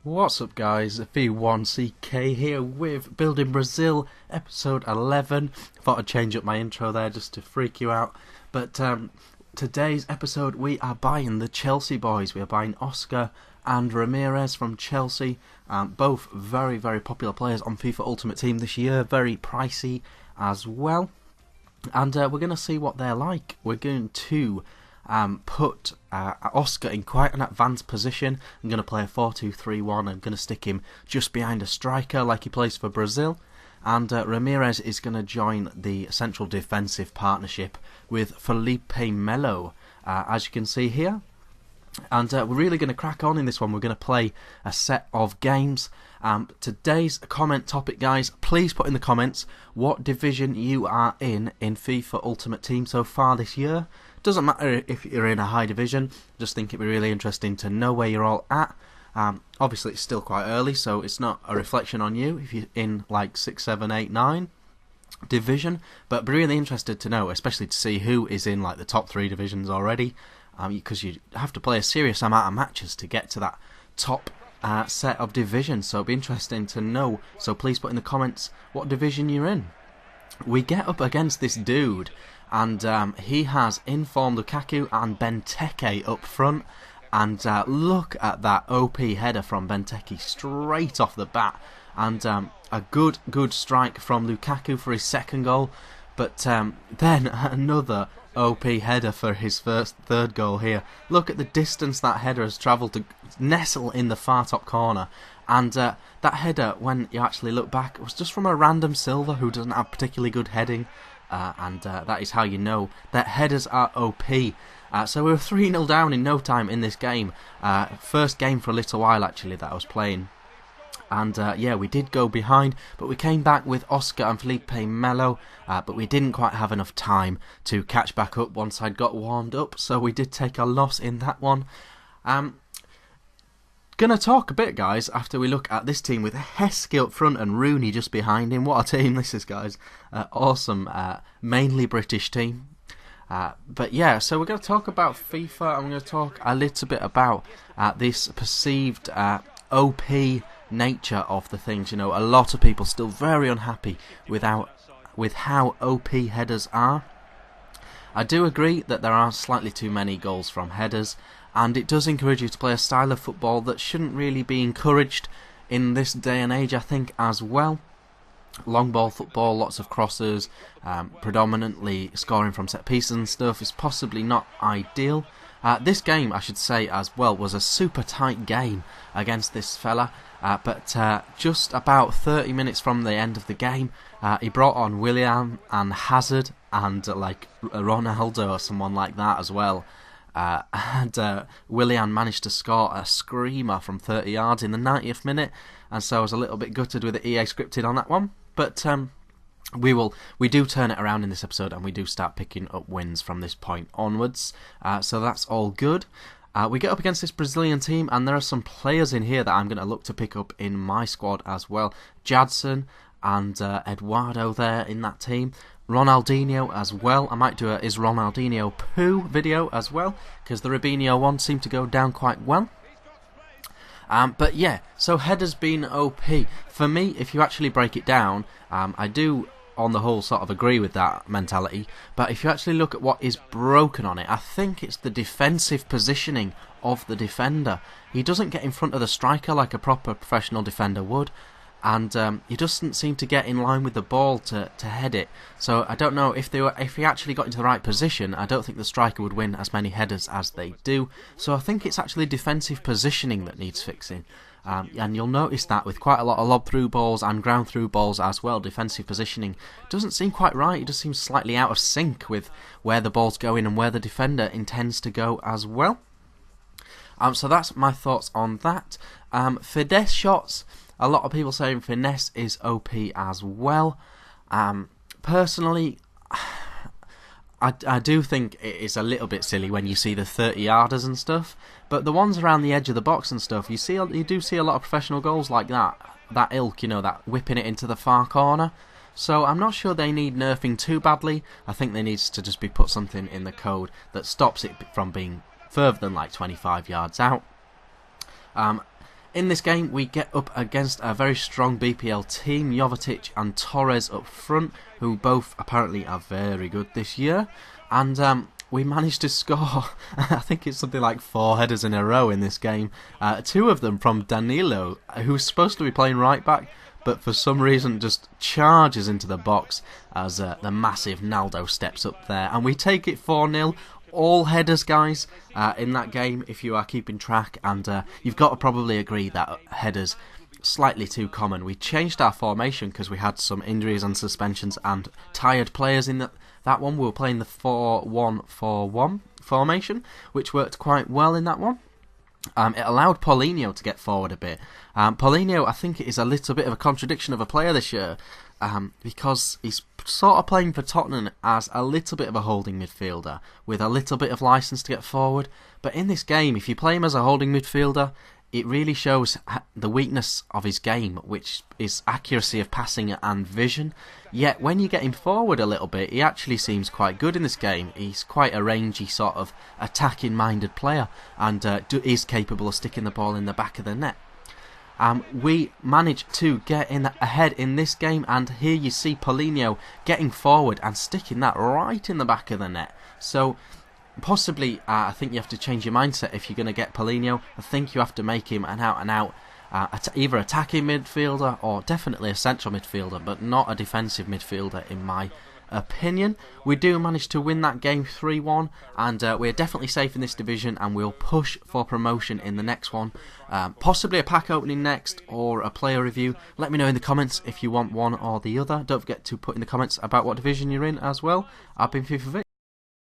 What's up guys, V1CK here with Building Brazil episode 11. Thought I'd change up my intro there just to freak you out. But today's episode we are buying the Chelsea boys. We are buying Oscar and Ramirez from Chelsea. Both very, very popular players on FIFA Ultimate Team this year. Very pricey as well. And we're going to see what they're like. We're going to put Oscar in quite an advanced position. I'm going to play a 4-2-3-1. I'm going to stick him just behind a striker like he plays for Brazil. And Ramirez is going to join the central defensive partnership with Felipe Melo, as you can see here. And we're really going to crack on in this one. We're going to play a set of games. Today's comment topic, guys, please put in the comments what division you are in FIFA Ultimate Team so far this year. Doesn't matter if you're in a high division, just think it'd be really interesting to know where you're all at. Obviously it's still quite early, so it's not a reflection on you if you're in like 6, 7, 8, 9 division, but be really interested to know, especially to see who is in like the top 3 divisions already, because you have to play a serious amount of matches to get to that top set of divisions, so it'd be interesting to know. So please put in the comments what division you're in. We get up against this dude, and he has informed Lukaku and Benteke up front, and look at that OP header from Benteke straight off the bat, and a good strike from Lukaku for his second goal, but then another OP header for his third goal here. Look at the distance that header has travelled to nestle in the far top corner, and that header, when you actually look back, was just from a random Silva who doesn't have particularly good heading. And that is how you know that headers are OP. So we were 3-0 down in no time in this game. First game for a little while actually that I was playing. And yeah, we did go behind, but we came back with Oscar and Felipe Melo. But we didn't quite have enough time to catch back up once I'd got warmed up. So we did take a loss in that one. Gonna talk a bit, guys, after we look at this team with Heskey up front and Rooney just behind him. What a team this is, guys. Awesome, mainly British team. But yeah, so we're going to talk about FIFA. I'm going to talk a little bit about this perceived OP nature of the things. You know, a lot of people still very unhappy with how OP headers are. I do agree that there are slightly too many goals from headers, and it does encourage you to play a style of football that shouldn't really be encouraged in this day and age, I think, as well. Long ball football, lots of crosses, predominantly scoring from set pieces and stuff is possibly not ideal. This game, I should say as well, was a super tight game against this fella, but just about 30 minutes from the end of the game, he brought on Willian and Hazard and like Ronaldo or someone like that as well. And Willian managed to score a screamer from 30 yards in the 90th minute, and so I was a little bit gutted with the EA scripted on that one. But we do turn it around in this episode, and we do start picking up wins from this point onwards. So that's all good. We get up against this Brazilian team, and there are some players in here that I'm going to look to pick up in my squad as well. Jadson and Eduardo there in that team. Ronaldinho as well. I might do a Is Ronaldinho Poo video as well, because the Robinho one seemed to go down quite well. But yeah, so headers being OP. For me, if you actually break it down, I do on the whole sort of agree with that mentality, but if you actually look at what is broken on it, I think it's the defensive positioning of the defender. He doesn't get in front of the striker like a proper professional defender would, and he doesn't seem to get in line with the ball to head it. So I don't know if he actually got into the right position. I don't think the striker would win as many headers as they do. So I think it's actually defensive positioning that needs fixing. And you'll notice that with quite a lot of lob through balls and ground through balls as well, defensive positioning doesn't seem quite right. It just seems slightly out of sync with where the ball's going and where the defender intends to go as well. So that's my thoughts on that. Finesse shots. A lot of people saying finesse is OP as well. Personally, I do think it is a little bit silly when you see the 30-yarders and stuff, but the ones around the edge of the box and stuff, you do see a lot of professional goals like that ilk, you know, that whipping it into the far corner. So I'm not sure they need nerfing too badly. I think there needs to just be put something in the code that stops it from being further than like 25 yards out. In this game, we get up against a very strong BPL team, Jovetic and Torres up front, who both apparently are very good this year. And we managed to score, I think it's something like 4 headers in a row in this game. 2 of them from Danilo, who's supposed to be playing right back, but for some reason just charges into the box as the massive Naldo steps up there. And we take it 4-0. All headers, guys, in that game, if you are keeping track, and you've got to probably agree that headers slightly too common. We changed our formation because we had some injuries and suspensions and tired players in that one. We were playing the 4-1-4-1 formation, which worked quite well in that one. It allowed Paulinho to get forward a bit. Paulinho, I think, is a little bit of a contradiction of a player this year, because he's sort of playing for Tottenham as a little bit of a holding midfielder with a little bit of licence to get forward. But in this game, if you play him as a holding midfielder, it really shows the weakness of his game, which is accuracy of passing and vision. Yet when you get him forward a little bit, he actually seems quite good in this game. He's quite a rangy sort of attacking-minded player, and is capable of sticking the ball in the back of the net. We managed to get in ahead in this game, and here you see Paulinho getting forward and sticking that right in the back of the net. So possibly, I think you have to change your mindset if you're going to get Paulinho. I think you have to make him an out-and-out either attacking midfielder or definitely a central midfielder, but not a defensive midfielder in my opinion. We do manage to win that game 3-1, and we're definitely safe in this division, and we'll push for promotion in the next one. Possibly a pack opening next or a player review. Let me know in the comments if you want one or the other. Don't forget to put in the comments about what division you're in as well. I've been FIFA Vic.